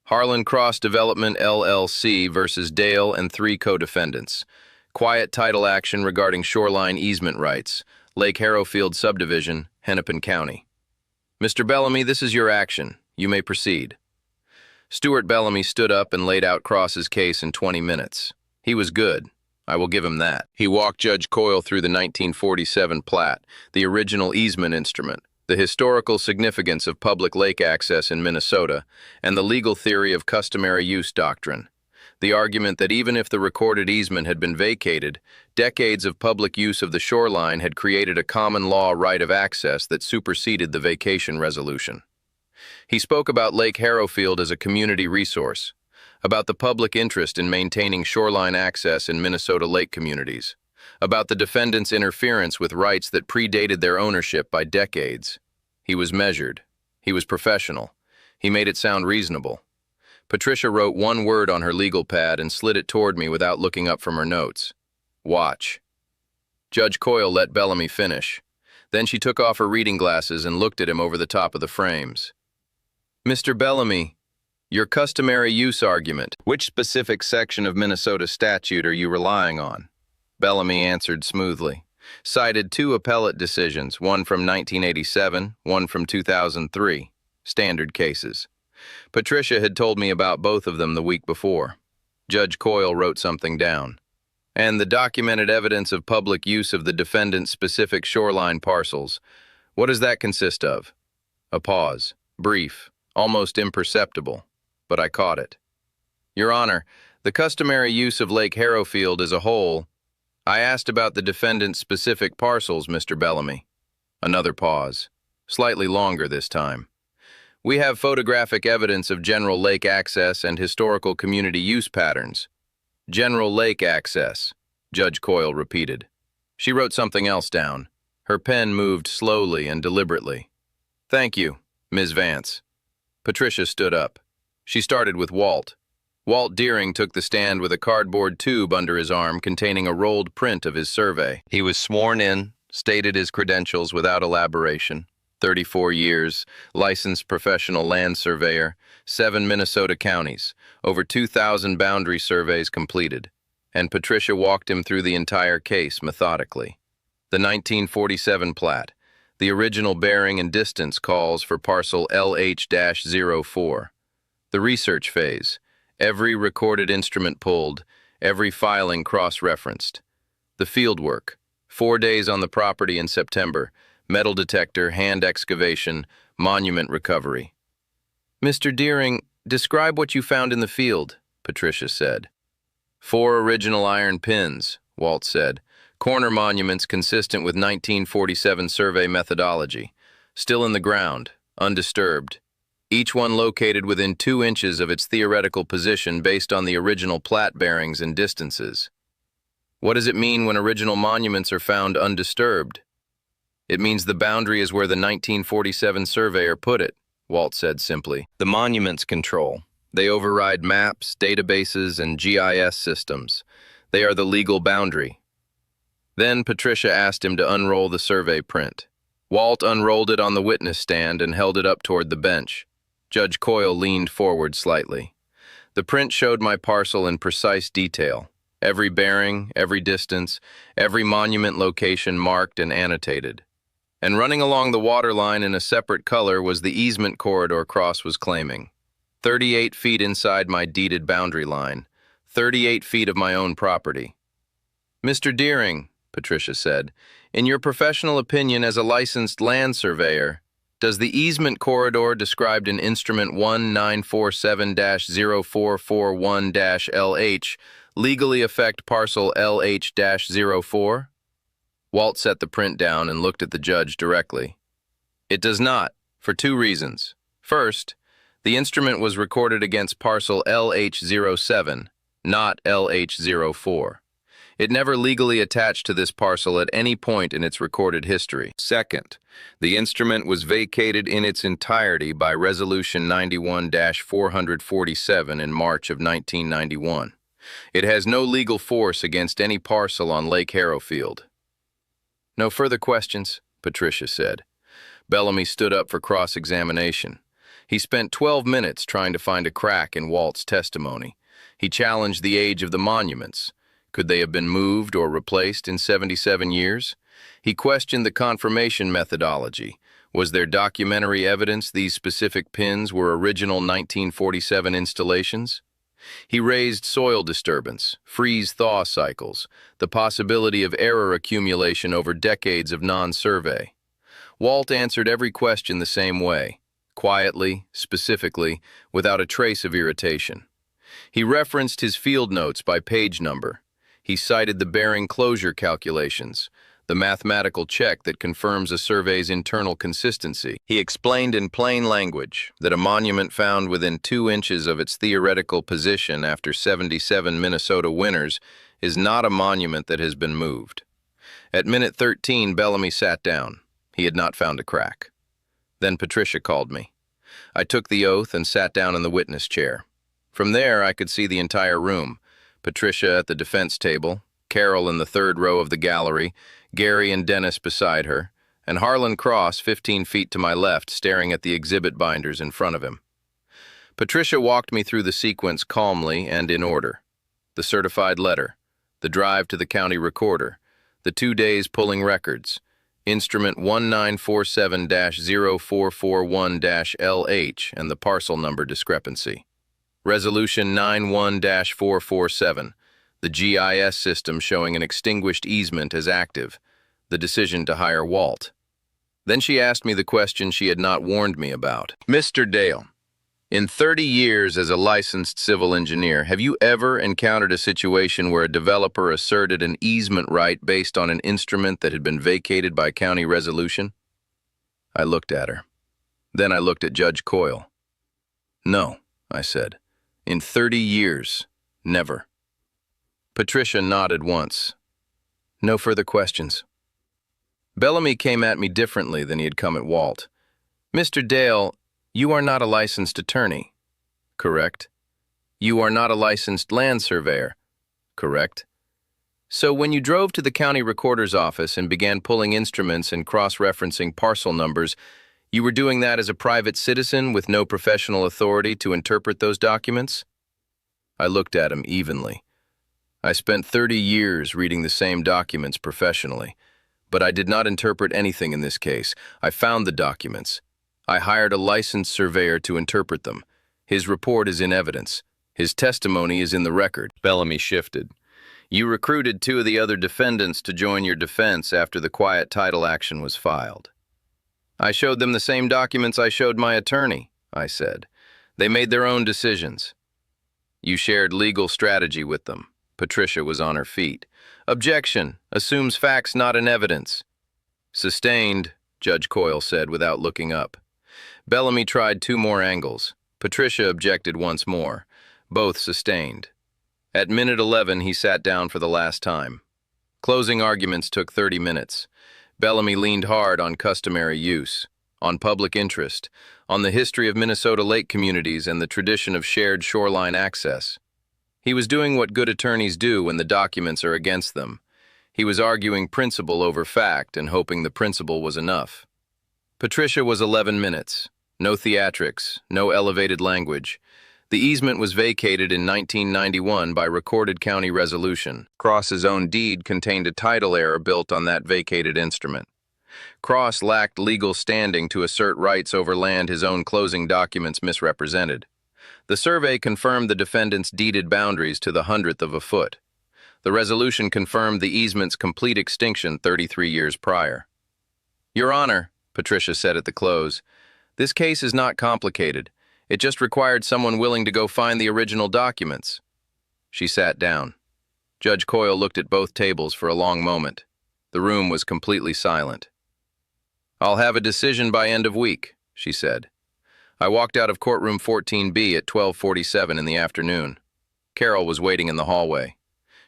Harlan Cross Development, LLC versus Dale and 3 co-defendants. Quiet title action regarding shoreline easement rights. Lake Harrowfield Subdivision, Hennepin County. Mr. Bellamy, this is your action. You may proceed. Stuart Bellamy stood up and laid out Cross's case in 20 minutes. He was good. I will give him that. He walked Judge Coyle through the 1947 plat, the original easement instrument, the historical significance of public lake access in Minnesota, and the legal theory of customary use doctrine. The argument that even if the recorded easement had been vacated, decades of public use of the shoreline had created a common law right of access that superseded the vacation resolution. He spoke about Lake Harrowfield as a community resource, about the public interest in maintaining shoreline access in Minnesota lake communities, about the defendants' interference with rights that predated their ownership by decades. He was measured. He was professional. He made it sound reasonable. Patricia wrote one word on her legal pad and slid it toward me without looking up from her notes. Watch. Judge Coyle let Bellamy finish. Then she took off her reading glasses and looked at him over the top of the frames. Mr. Bellamy, your customary use argument. Which specific section of Minnesota statute are you relying on? Bellamy answered smoothly. Cited two appellate decisions, one from 1987, one from 2003. Standard cases. Patricia had told me about both of them the week before. Judge Coyle wrote something down. And the documented evidence of public use of the defendant's specific shoreline parcels. What does that consist of? A pause. Brief. Almost imperceptible. But I caught it. Your Honor, the customary use of Lake Harrowfield as a whole. I asked about the defendant's specific parcels, Mr. Bellamy. Another pause. Slightly longer this time. We have photographic evidence of general lake access and historical community use patterns. General lake access, Judge Coyle repeated. She wrote something else down. Her pen moved slowly and deliberately. Thank you, Ms. Vance. Patricia stood up. She started with Walt. Walt Deering took the stand with a cardboard tube under his arm containing a rolled print of his survey. He was sworn in, stated his credentials without elaboration. 34 years, licensed professional land surveyor, 7 Minnesota counties, over 2,000 boundary surveys completed. And Patricia walked him through the entire case methodically. The 1947 plat, the original bearing and distance calls for parcel LH-04. The research phase, every recorded instrument pulled, every filing cross-referenced. The fieldwork, 4 days on the property in September, metal detector, hand excavation, monument recovery. Mr. Deering, describe what you found in the field, Patricia said. 4 original iron pins, Walt said. Corner monuments consistent with 1947 survey methodology. Still in the ground, undisturbed. Each one located within 2 inches of its theoretical position based on the original plat bearings and distances. What does it mean when original monuments are found undisturbed? It means the boundary is where the 1947 surveyor put it, Walt said simply. The monuments control. They override maps, databases, and GIS systems. They are the legal boundary. Then Patricia asked him to unroll the survey print. Walt unrolled it on the witness stand and held it up toward the bench. Judge Coyle leaned forward slightly. The print showed my parcel in precise detail. Every bearing, every distance, every monument location marked and annotated. And running along the water line in a separate color was the easement corridor Cross was claiming. 38 feet inside my deeded boundary line. 38 feet of my own property. Mr. Deering, Patricia said, in your professional opinion as a licensed land surveyor, does the easement corridor described in Instrument 1947-0441-LH legally affect parcel LH-04? Walt set the print down and looked at the judge directly. It does not, for 2 reasons. First, the instrument was recorded against parcel LH-07, not LH-04. It never legally attached to this parcel at any point in its recorded history. Second, the instrument was vacated in its entirety by Resolution 91-447 in March of 1991. It has no legal force against any parcel on Lake Harrowfield. No further questions, Patricia said. Bellamy stood up for cross-examination. He spent 12 minutes trying to find a crack in Walt's testimony. He challenged the age of the monuments. Could they have been moved or replaced in 77 years? He questioned the confirmation methodology. Was there documentary evidence these specific pins were original 1947 installations? He raised soil disturbance, freeze-thaw cycles, the possibility of error accumulation over decades of non-survey. Walt answered every question the same way, quietly, specifically, without a trace of irritation. He referenced his field notes by page number. He cited the bearing closure calculations, the mathematical check that confirms a survey's internal consistency. He explained in plain language that a monument found within 2 inches of its theoretical position after 77 Minnesota winters is not a monument that has been moved. At minute 13, Bellamy sat down. He had not found a crack. Then Patricia called me. I took the oath and sat down in the witness chair. From there, I could see the entire room. Patricia at the defense table, Carol in the third row of the gallery, Gary and Dennis beside her, and Harlan Cross 15 feet to my left, staring at the exhibit binders in front of him. Patricia walked me through the sequence calmly and in order. The certified letter, the drive to the county recorder, the 2 days pulling records, instrument 1947-0441-LH and the parcel number discrepancy. Resolution 91-447, the GIS system showing an extinguished easement as active, the decision to hire Walt. Then she asked me the question she had not warned me about. Mr. Dale, in 30 years as a licensed civil engineer, have you ever encountered a situation where a developer asserted an easement right based on an instrument that had been vacated by county resolution? I looked at her. Then I looked at Judge Coyle. No, I said. In 30 years, never. Patricia nodded once. No further questions. Bellamy came at me differently than he had come at Walt. Mr. Dale, you are not a licensed attorney. Correct. You are not a licensed land surveyor. Correct. So when you drove to the county recorder's office and began pulling instruments and cross-referencing parcel numbers, you were doing that as a private citizen with no professional authority to interpret those documents? I looked at him evenly. I spent 30 years reading the same documents professionally, but I did not interpret anything in this case. I found the documents. I hired a licensed surveyor to interpret them. His report is in evidence. His testimony is in the record. Bellamy shifted. You recruited 2 of the other defendants to join your defense after the quiet title action was filed. I showed them the same documents I showed my attorney, I said. They made their own decisions. You shared legal strategy with them. Patricia was on her feet. Objection. Assumes facts not in evidence. Sustained, Judge Coyle said without looking up. Bellamy tried 2 more angles. Patricia objected once more. Both sustained. At minute 11, he sat down for the last time. Closing arguments took 30 minutes. Bellamy leaned hard on customary use, on public interest, on the history of Minnesota lake communities and the tradition of shared shoreline access. He was doing what good attorneys do when the documents are against them. He was arguing principle over fact and hoping the principle was enough. Patricia was 11 minutes. No theatrics, no elevated language. The easement was vacated in 1991 by recorded county resolution. Cross's own deed contained a title error built on that vacated instrument. Cross lacked legal standing to assert rights over land his own closing documents misrepresented. The survey confirmed the defendant's deeded boundaries to the 100th of a foot. The resolution confirmed the easement's complete extinction 33 years prior. Your Honor, Patricia said at the close, this case is not complicated. It just required someone willing to go find the original documents. She sat down. Judge Coyle looked at both tables for a long moment. The room was completely silent. I'll have a decision by end of week, she said. I walked out of courtroom 14B at 12:47 in the afternoon. Carol was waiting in the hallway.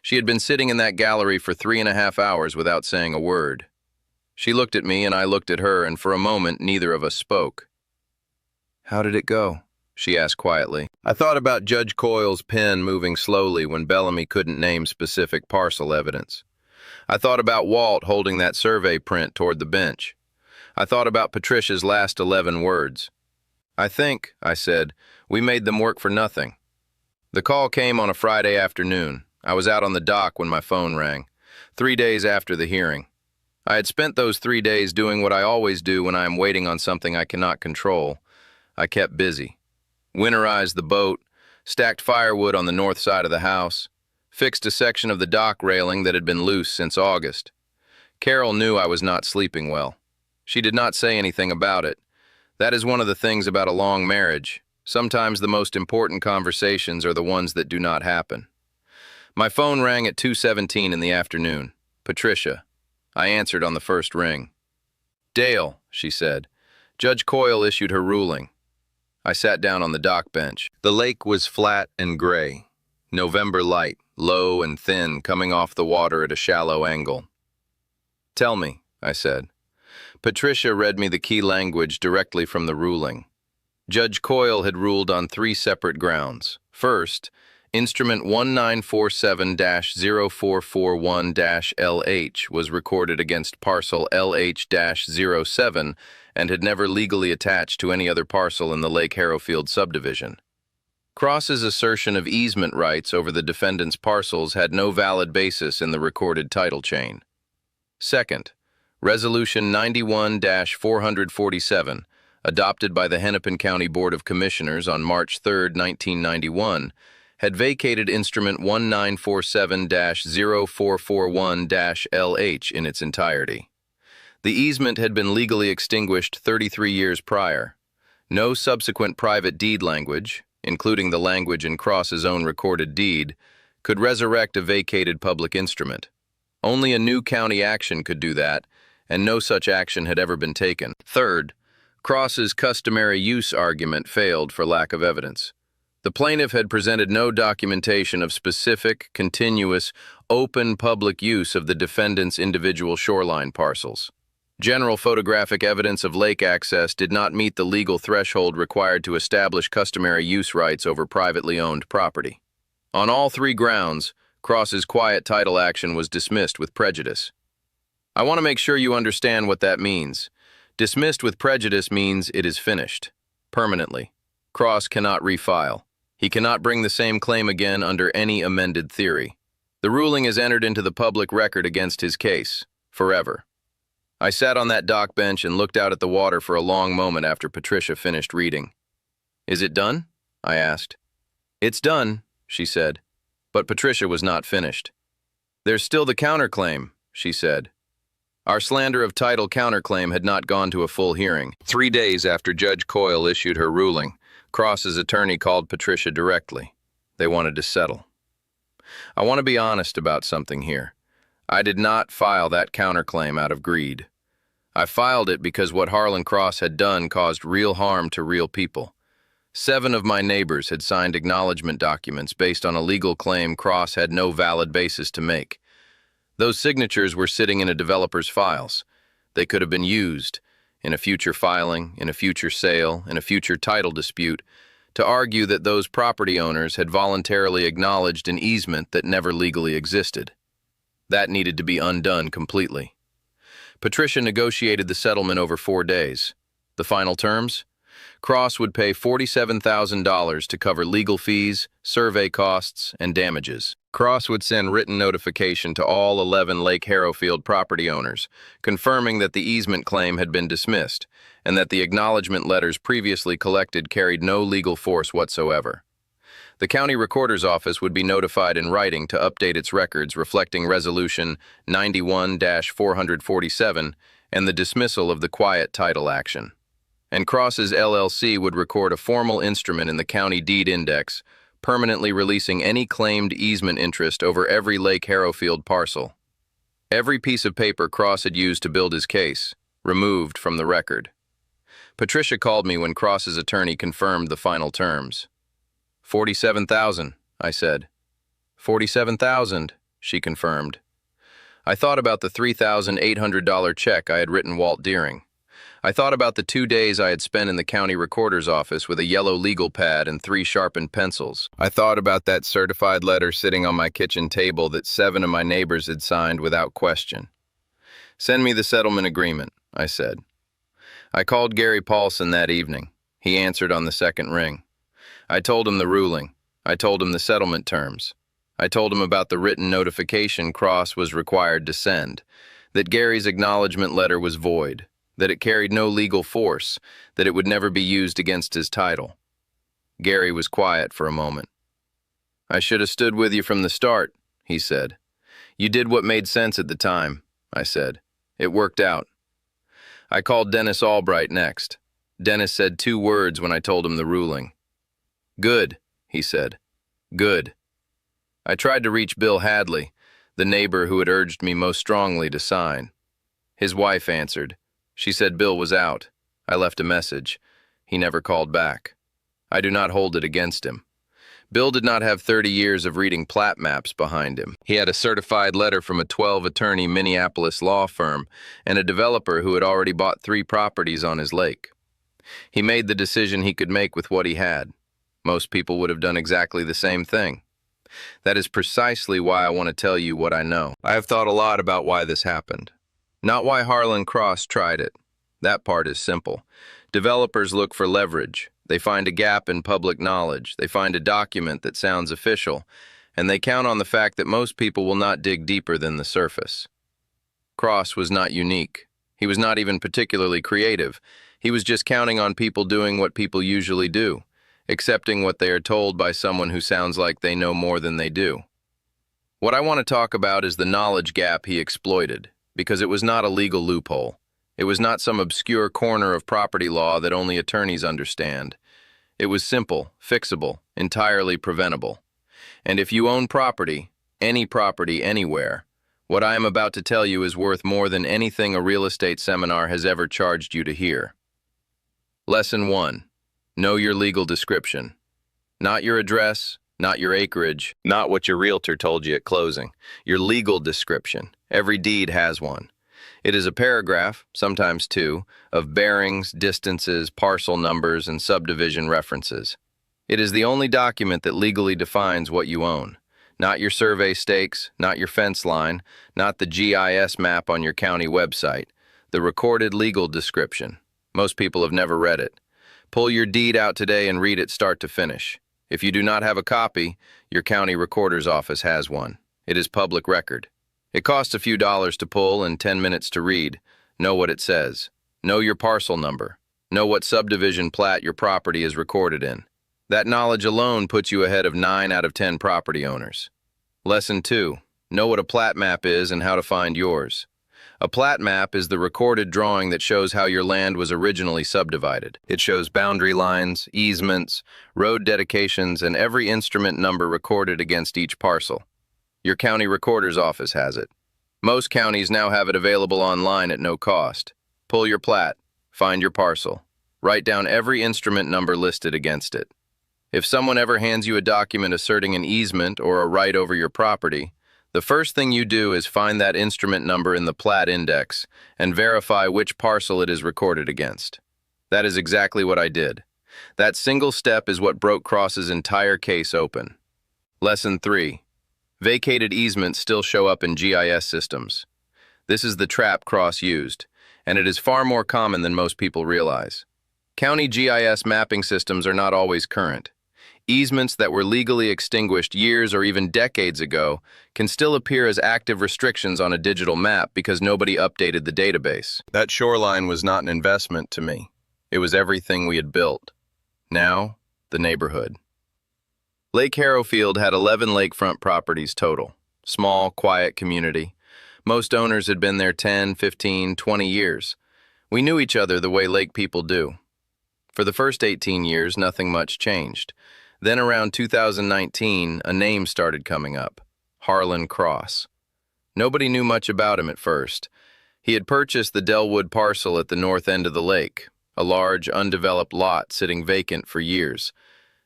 She had been sitting in that gallery for 3.5 hours without saying a word. She looked at me and I looked at her, and for a moment neither of us spoke. How did it go? She asked quietly. I thought about Judge Coyle's pen moving slowly when Bellamy couldn't name specific parcel evidence. I thought about Walt holding that survey print toward the bench. I thought about Patricia's last 11 words. I think, I said, we made them work for nothing. The call came on a Friday afternoon. I was out on the dock when my phone rang, 3 days after the hearing. I had spent those 3 days doing what I always do when I am waiting on something I cannot control. I kept busy. Winterized the boat, stacked firewood on the north side of the house, fixed a section of the dock railing that had been loose since August. Carol knew I was not sleeping well. She did not say anything about it. That is one of the things about a long marriage. Sometimes the most important conversations are the ones that do not happen. My phone rang at 2:17 in the afternoon. Patricia. I answered on the first ring. "Dale," she said. "Judge Coyle issued her ruling." I sat down on the dock bench. The lake was flat and gray. November light, low and thin, coming off the water at a shallow angle. "Tell me," I said. Patricia read me the key language directly from the ruling. Judge Coyle had ruled on 3 separate grounds. First, Instrument 1947-0441-LH was recorded against parcel LH-07 and had never legally attached to any other parcel in the Lake Harrowfield subdivision. Cross's assertion of easement rights over the defendant's parcels had no valid basis in the recorded title chain. Second, Resolution 91-447, adopted by the Hennepin County Board of Commissioners on March 3, 1991, had vacated Instrument 1947-0441-LH in its entirety. The easement had been legally extinguished 33 years prior. No subsequent private deed language, including the language in Cross's own recorded deed, could resurrect a vacated public instrument. Only a new county action could do that, and no such action had ever been taken. Third, Cross's customary use argument failed for lack of evidence. The plaintiff had presented no documentation of specific, continuous, open public use of the defendant's individual shoreline parcels. General photographic evidence of lake access did not meet the legal threshold required to establish customary use rights over privately owned property. On all 3 grounds, Cross's quiet title action was dismissed with prejudice. I want to make sure you understand what that means. Dismissed with prejudice means it is finished, permanently. Cross cannot refile. He cannot bring the same claim again under any amended theory. The ruling is entered into the public record against his case, forever. I sat on that dock bench and looked out at the water for a long moment after Patricia finished reading. "Is it done?" I asked. "It's done," she said. But Patricia was not finished. "There's still the counterclaim," she said. Our slander of title counterclaim had not gone to a full hearing. 3 days after Judge Coyle issued her ruling, Cross's attorney called Patricia directly. They wanted to settle. I want to be honest about something here. I did not file that counterclaim out of greed. I filed it because what Harlan Cross had done caused real harm to real people. 7 of my neighbors had signed acknowledgement documents based on a legal claim Cross had no valid basis to make. Those signatures were sitting in a developer's files. They could have been used, in a future filing, in a future sale, in a future title dispute, to argue that those property owners had voluntarily acknowledged an easement that never legally existed. That needed to be undone completely. Patricia negotiated the settlement over 4 days. The final terms? Cross would pay $47,000 to cover legal fees, survey costs, and damages. Cross would send written notification to all 11 Lake Harrowfield property owners, confirming that the easement claim had been dismissed, and that the acknowledgement letters previously collected carried no legal force whatsoever. The county recorder's office would be notified in writing to update its records reflecting Resolution 91-447 and the dismissal of the quiet title action. And Cross's LLC would record a formal instrument in the county deed index, permanently releasing any claimed easement interest over every Lake Harrowfield parcel. Every piece of paper Cross had used to build his case, removed from the record. Patricia called me when Cross's attorney confirmed the final terms. $47,000, I said. $47,000, she confirmed. I thought about the $3,800 check I had written Walt Deering. I thought about the 2 days I had spent in the county recorder's office with a yellow legal pad and 3 sharpened pencils. I thought about that certified letter sitting on my kitchen table that 7 of my neighbors had signed without question. "Send me the settlement agreement," I said. I called Gary Paulson that evening. He answered on the second ring. I told him the ruling. I told him the settlement terms. I told him about the written notification Cross was required to send, that Gary's acknowledgement letter was void, that it carried no legal force, that it would never be used against his title. Gary was quiet for a moment. "I should have stood with you from the start," he said. "You did what made sense at the time," I said. "It worked out." I called Dennis Albright next. Dennis said 2 words when I told him the ruling. "Good," he said. "Good." I tried to reach Bill Hadley, the neighbor who had urged me most strongly to sign. His wife answered. She said Bill was out. I left a message. He never called back. I do not hold it against him. Bill did not have 30 years of reading plat maps behind him. He had a certified letter from a 12-attorney Minneapolis law firm and a developer who had already bought 3 properties on his lake. He made the decision he could make with what he had. Most people would have done exactly the same thing. That is precisely why I want to tell you what I know. I have thought a lot about why this happened. Not why Harlan Cross tried it. That part is simple. Developers look for leverage. They find a gap in public knowledge. They find a document that sounds official, and they count on the fact that most people will not dig deeper than the surface. Cross was not unique. He was not even particularly creative. He was just counting on people doing what people usually do, accepting what they are told by someone who sounds like they know more than they do. What I want to talk about is the knowledge gap he exploited, because it was not a legal loophole. It was not some obscure corner of property law that only attorneys understand. It was simple, fixable, entirely preventable. And if you own property, any property anywhere, what I am about to tell you is worth more than anything a real estate seminar has ever charged you to hear. Lesson 1. Know your legal description. Not your address, not your acreage, not what your realtor told you at closing. Your legal description. Every deed has one. It is a paragraph, sometimes 2, of bearings, distances, parcel numbers, and subdivision references. It is the only document that legally defines what you own. Not your survey stakes, not your fence line, not the GIS map on your county website. The recorded legal description. Most people have never read it. Pull your deed out today and read it start to finish. If you do not have a copy, your county recorder's office has one. It is public record. It costs a few dollars to pull and 10 minutes to read. Know what it says. Know your parcel number. Know what subdivision plat your property is recorded in. That knowledge alone puts you ahead of 9 out of 10 property owners. Lesson 2. Know what a plat map is and how to find yours. A plat map is the recorded drawing that shows how your land was originally subdivided. It shows boundary lines, easements, road dedications, and every instrument number recorded against each parcel. Your county recorder's office has it. Most counties now have it available online at no cost. Pull your plat, find your parcel, write down every instrument number listed against it. If someone ever hands you a document asserting an easement or a right over your property, the first thing you do is find that instrument number in the plat index and verify which parcel it is recorded against. That is exactly what I did. That single step is what broke Cross's entire case open. Lesson 3. Vacated easements still show up in GIS systems. This is the trap Cross used, and it is far more common than most people realize. County GIS mapping systems are not always current. Easements that were legally extinguished years or even decades ago can still appear as active restrictions on a digital map because nobody updated the database. That shoreline was not an investment to me. It was everything we had built. Now, the neighborhood. Lake Harrowfield had 11 lakefront properties total. Small, quiet community. Most owners had been there 10, 15, 20 years. We knew each other the way lake people do. For the first 18 years, nothing much changed. Then around 2019, a name started coming up. Harlan Cross. Nobody knew much about him at first. He had purchased the Delwood parcel at the north end of the lake, a large, undeveloped lot sitting vacant for years.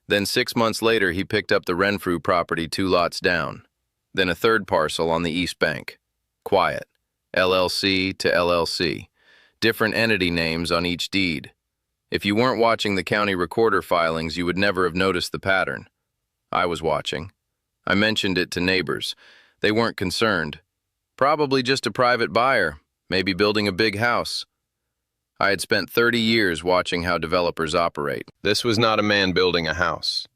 Then 6 months later, he picked up the Renfrew property 2 lots down. Then a third parcel on the east bank. Quiet. LLC to LLC. Different entity names on each deed. If you weren't watching the county recorder filings, you would never have noticed the pattern. I was watching. I mentioned it to neighbors. They weren't concerned. Probably just a private buyer, maybe building a big house. I had spent 30 years watching how developers operate. This was not a man building a house.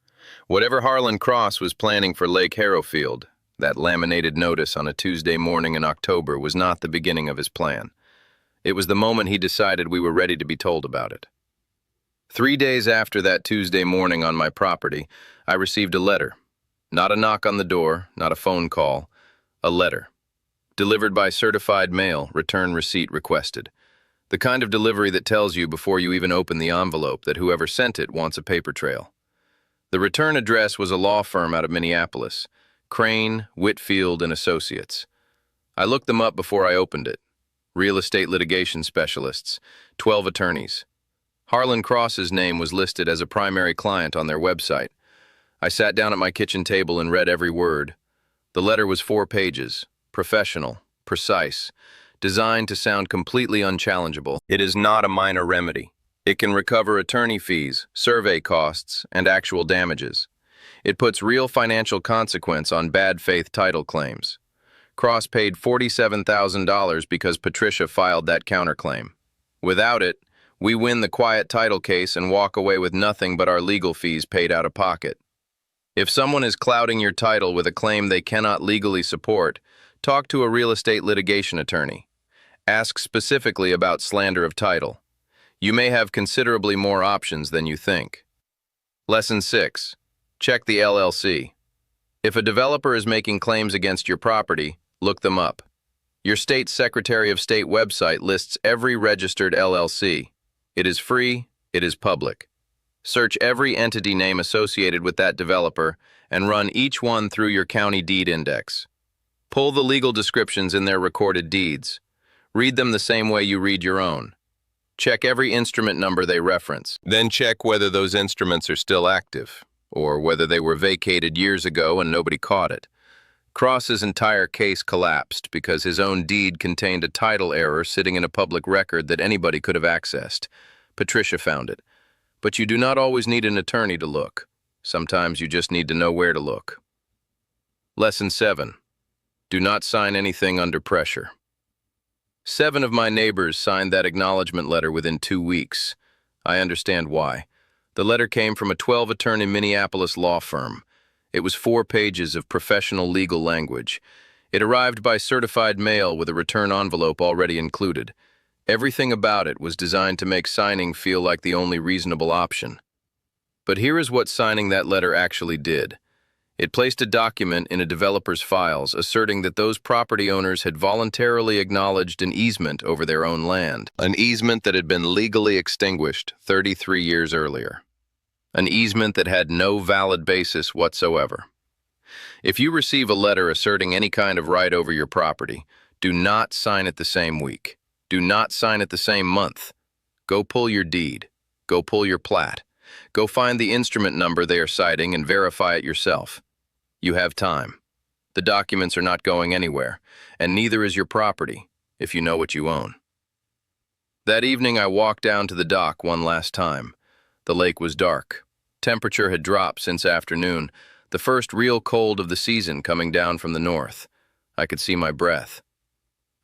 Whatever Harlan Cross was planning for Lake Harrowfield, that laminated notice on a Tuesday morning in October was not the beginning of his plan. It was the moment he decided we were ready to be told about it. 3 days after that Tuesday morning on my property, I received a letter. Not a knock on the door, not a phone call, a letter. Delivered by certified mail, return receipt requested. The kind of delivery that tells you before you even open the envelope that whoever sent it wants a paper trail. The return address was a law firm out of Minneapolis, Crane, Whitfield, and Associates. I looked them up before I opened it. real estate litigation specialists, 12 attorneys. Harlan Cross's name was listed as a primary client on their website. I sat down at my kitchen table and read every word. The letter was 4 pages, professional, precise, designed to sound completely unchallengeable. It is not a minor remedy. It can recover attorney fees, survey costs, and actual damages. It puts real financial consequence on bad faith title claims. Cross paid $47,000 because Patricia filed that counterclaim. Without it, we win the quiet title case and walk away with nothing but our legal fees paid out of pocket. If someone is clouding your title with a claim they cannot legally support, talk to a real estate litigation attorney. Ask specifically about slander of title. You may have considerably more options than you think. Lesson 6. Check the LLC. If a developer is making claims against your property, look them up. Your state's Secretary of State website lists every registered LLC. It is free, it is public. Search every entity name associated with that developer and run each one through your county deed index. Pull the legal descriptions in their recorded deeds. Read them the same way you read your own. Check every instrument number they reference. Then check whether those instruments are still active, or whether they were vacated years ago and nobody caught it. Cross's entire case collapsed because his own deed contained a title error sitting in a public record that anybody could have accessed. Patricia found it. But you do not always need an attorney to look. Sometimes you just need to know where to look. Lesson 7. Do not sign anything under pressure. 7 of my neighbors signed that acknowledgement letter within 2 weeks. I understand why. The letter came from a 12-attorney Minneapolis law firm. It was 4 pages of professional legal language. It arrived by certified mail with a return envelope already included. Everything about it was designed to make signing feel like the only reasonable option. But here is what signing that letter actually did. It placed a document in a developer's files asserting that those property owners had voluntarily acknowledged an easement over their own land, an easement that had been legally extinguished 33 years earlier. An easement that had no valid basis whatsoever. If you receive a letter asserting any kind of right over your property, do not sign it the same week. Do not sign it the same month. Go pull your deed. Go pull your plat. Go find the instrument number they are citing and verify it yourself. You have time. The documents are not going anywhere, and neither is your property, if you know what you own. That evening I walked down to the dock one last time. The lake was dark. Temperature had dropped since afternoon, the first real cold of the season coming down from the north. I could see my breath.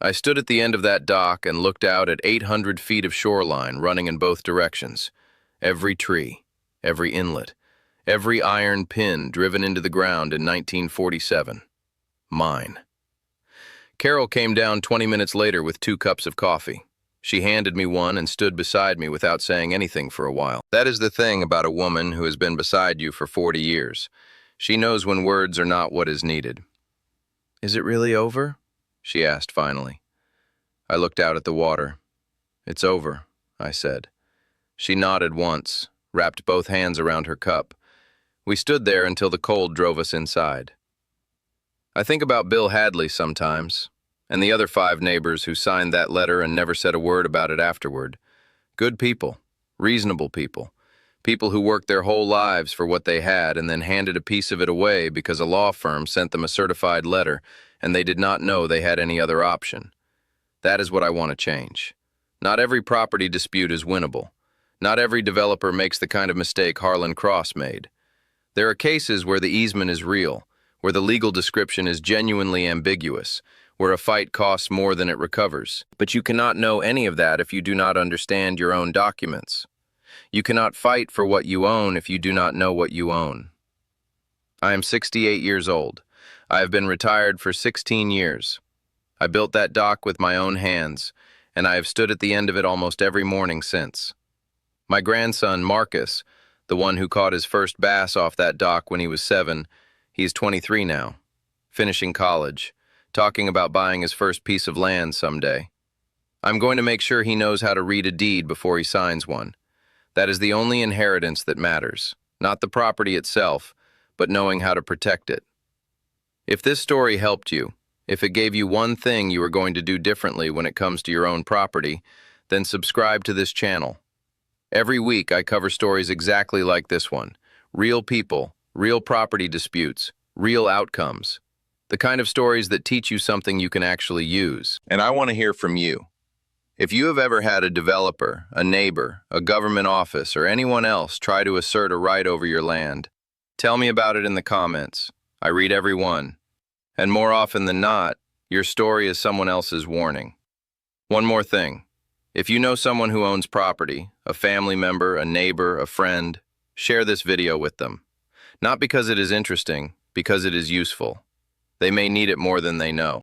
I stood at the end of that dock and looked out at 800 feet of shoreline running in both directions. Every tree, every inlet, every iron pin driven into the ground in 1947. Mine. Carol came down 20 minutes later with 2 cups of coffee. She handed me one and stood beside me without saying anything for a while. That is the thing about a woman who has been beside you for 40 years. She knows when words are not what is needed. "Is it really over?" she asked finally. I looked out at the water. "It's over," I said. She nodded once, wrapped both hands around her cup. We stood there until the cold drove us inside. I think about Bill Hadley sometimes, and the other 5 neighbors who signed that letter and never said a word about it afterward. Good people, reasonable people, people who worked their whole lives for what they had and then handed a piece of it away because a law firm sent them a certified letter and they did not know they had any other option. That is what I want to change. Not every property dispute is winnable. Not every developer makes the kind of mistake Harlan Cross made. There are cases where the easement is real, where the legal description is genuinely ambiguous, where a fight costs more than it recovers. But you cannot know any of that if you do not understand your own documents. You cannot fight for what you own if you do not know what you own. I am 68 years old. I have been retired for 16 years. I built that dock with my own hands, and I have stood at the end of it almost every morning since. My grandson, Marcus, the one who caught his first bass off that dock when he was 7, he is 23 now, finishing college, talking about buying his first piece of land someday. I'm going to make sure he knows how to read a deed before he signs one. That is the only inheritance that matters, not the property itself, but knowing how to protect it. If this story helped you, If it gave you one thing you are going to do differently when it comes to your own property, then subscribe to this channel. Every week I cover stories exactly like this one. Real people, real property disputes, real outcomes. The kind of stories that teach you something you can actually use. And I want to hear from you. If you have ever had a developer, a neighbor, a government office, or anyone else try to assert a right over your land, tell me about it in the comments. I read every one. And more often than not, your story is someone else's warning. One more thing. If you know someone who owns property, a family member, a neighbor, a friend, share this video with them. Not because it is interesting, because it is useful. They may need it more than they know.